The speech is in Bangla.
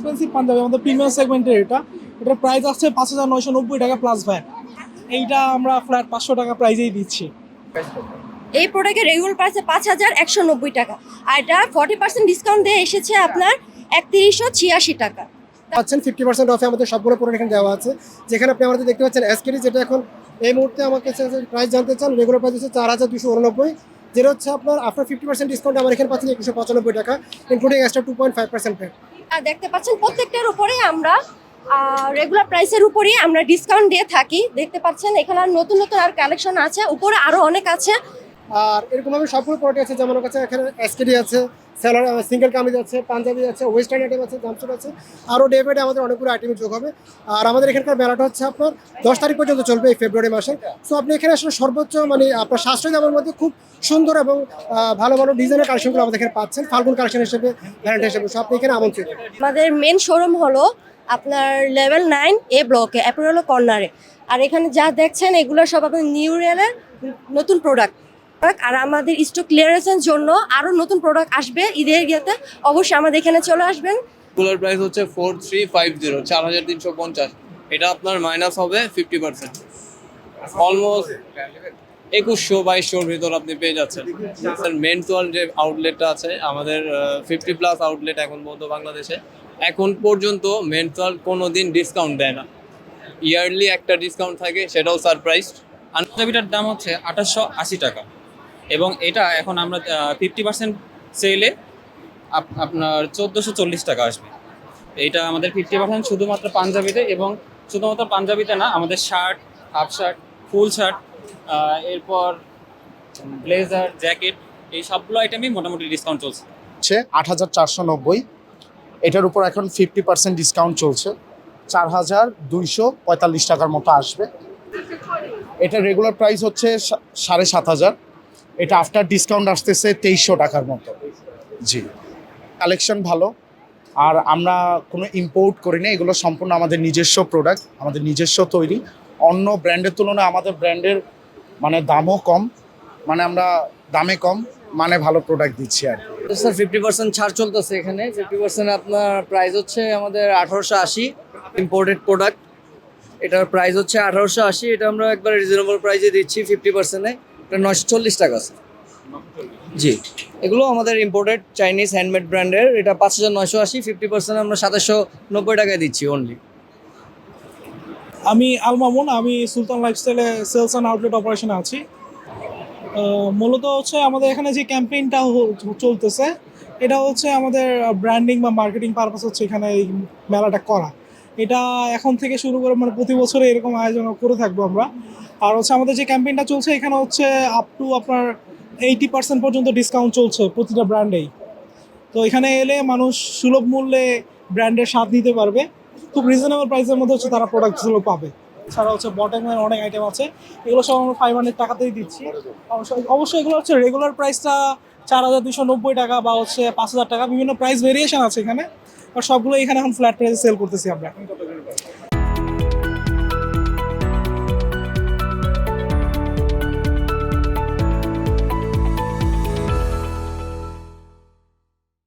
এক্সপেন্সিভ পাঞ্জাবি, আমাদের প্রিমিয়াম সেগমেন্টের এটার প্রাইস আসছে 5,990 টাকা প্লাস ভ্যাট। এইটা আমরা ফ্ল্যাট 500 টাকা প্রাইজেই দিচ্ছি। এই প্রোডাক্টের রেগুলার প্রাইস 5,190 টাকা, আর এটা 40% ডিসকাউন্ট দিয়ে এসেছে আপনার 3,186 টাকা পাচ্ছেন। 50% অফে আমাদের সবগুলো প্রোডাক্ট এখানে দেওয়া আছে, যেখানে আপনি আমাদের দেখতে পাচ্ছেন এসকেডি, যেটা এখন এই মুহূর্তে আমাকে প্রাইস জানতে চান, রেগুলার প্রাইস হচ্ছে 4,289, যেটা হচ্ছে আপনার আফটার 50% ডিসকাউন্ট আমার এখানে পাচ্ছেন 295 টাকা, ইনক্লুডিং এক্সট্রা 2.5% ভ্যাট। আর দেখতে পাচ্ছেন প্রত্যেকটার উপরেই আমরা রেগুলার প্রাইসের উপরেই আমরা ডিসকাউন্ট দিয়ে থাকি। দেখতে পাচ্ছেন এখানে নতুন নতুন আর কালেকশন আছে, উপরে আরো অনেক আছে। আর এরকমভাবে সবগুলো প্রোডাক্ট আছে, যেমন কাছে এখানে এসকেডি আছে, সেলার সিঙ্গেল কামিজ আছে, পাঞ্জাবি আছে, ওয়েস্টার্ন আইটেম আছে, জামসুট আছে, আরও ডে বাই ডে আমাদের অনেকগুলো আইটেম যোগ হবে। আর আমাদের এখানকার মেলাটা হচ্ছে আপনার 10 তারিখ পর্যন্ত চলবে, এই ফেব্রুয়ারি মাসে। সো আপনি এখানে আসলে সর্বোচ্চ মানে আপনার সাশ্রয়ী দামের মধ্যে খুব সুন্দর এবং ভালো ভালো ডিজাইনের কালেকশনগুলো আমাদের এখানে পাচ্ছেন, ফাল্গুন কালেকশন হিসেবে, ভ্যালেন্টাইন হিসেবে। সো আপনি এখানে আমন্ত্রিত। আমাদের মেন শোরুম হলো আপনার লেভেল 9 এ ব্লকে, অ্যাপোলো কর্নারে। আর এখানে যা দেখছেন এগুলো সব আপনার নিউ রিয়েলের নতুন প্রোডাক্ট। আর আমাদের স্টক ক্লিয়ারেন্সের জন্য আরো নতুন প্রোডাক্ট আসবে ঈদের ইয়েতে, অবশ্যই আমাদের এখানে চলে আসবেন। রেগুলার প্রাইস হচ্ছে 4350, 4,350। এটা আপনার মাইনাস হবে 50%, অলমোস্ট 2100-2200 ভিতর আপনি পেয়ে যাচ্ছেন। স্যার মেন্স ওয়ার্ল্ড যে আউটলেটটা আছে আমাদের 50+ আউটলেট এখন পর্যন্ত বাংলাদেশে, এখন পর্যন্ত মেন্স ওয়ার্ল্ড কোনোদিন ডিসকাউন্ট দেয় না। ইয়ারলি একটা ডিসকাউন্ট থাকে, সেটাও সারপ্রাইজ। পাঞ্জাবিটার দাম হচ্ছে 2880 টাকা, এবং এটা এখন আমরা 50% সেলে আপনার 1440 টাকা আসবে। এইটা আমাদের 50% শুধুমাত্র পাঞ্জাবিতে, এবং শুধুমাত্র পাঞ্জাবিতে না, আমাদের shirt, half shirt, full shirt, এরপর ব্লেজার, জ্যাকেট, এই সবগুলো আইটেমই মোটামুটি ডিসকাউন্ট চলছে। 8,490, এটার উপর এখন 50% ডিসকাউন্ট চলছে, 4,245 টাকার মতো আসবে। এটা রেগুলার প্রাইস হচ্ছে 7,500, এটা আফটার ডিসকাউন্ট আসতেছে 2300 টাকার মতো। জি, কালেকশন ভালো, আর আমরা কোনো ইম্পোর্ট করি না, এগুলো সম্পূর্ণ আমাদের নিজস্ব প্রোডাক্ট, আমাদের নিজস্ব তৈরি। অন্য ব্র্যান্ডের তুলনায় আমাদের ব্র্যান্ডের মানে দামও কম, মানে আমরা দামে কম মানে ভালো প্রোডাক্ট দিচ্ছি আর কি। স্যার 50% ছাড় চলতেছে এখানে। 50% আপনার প্রাইস হচ্ছে আমাদের 1880, ইম্পোর্টেড প্রোডাক্ট। এটার প্রাইস হচ্ছে 1880, এটা আমরা একবার রিজনেবল প্রাইসে দিচ্ছি 50%-এ। এটা 940 টাকা স্যার। জি, এগুলো আমাদের ইম্পোর্টেড চাইনিজ হ্যান্ডমেড ব্র্যান্ডের। এটা 5,980, 50% আমরা 2790 টাকায় দিচ্ছি অনলি। আমি আল মামুন, আমি সুলতান লাইফস্টাইলে সেলস অ্যান্ড আউটলেট অপারেশনে আছি। মূলত হচ্ছে আমাদের এখানে যে ক্যাম্পেইনটা চলতেছে, এটা হচ্ছে আমাদের ব্র্যান্ডিং বা মার্কেটিং পারপাস হচ্ছে এখানে এই মেলাটা করা। এটা এখন থেকে শুরু করে মানে প্রতি বছরে এরকম আয়োজন করে থাকবো আমরা। আর হচ্ছে আমাদের যে ক্যাম্পেইনটা চলছে এখানে হচ্ছে আপ টু আপনার 80% পর্যন্ত ডিসকাউন্ট চলছে প্রতিটা ব্র্যান্ডেই। তো এখানে এলে মানুষ সুলভ মূল্যে ব্র্যান্ডের স্বাদ নিতে পারবে, খুব রিজনেবল প্রাইসের মধ্যে হচ্ছে তারা প্রোডাক্টগুলো পাবে। এছাড়া হচ্ছে বটমের অনেক আইটেম আছে, এগুলো সব আমরা 500 টাকাতেই দিচ্ছি। অবশ্যই এগুলো হচ্ছে রেগুলার প্রাইসটা 4,290 টাকা বা হচ্ছে 5,000 টাকা, বিভিন্ন প্রাইস ভেরিয়েশন আছে এখানে। আর সবগুলো এখানে এখন ফ্ল্যাট প্রাইসে সেল করতেছি আমরা।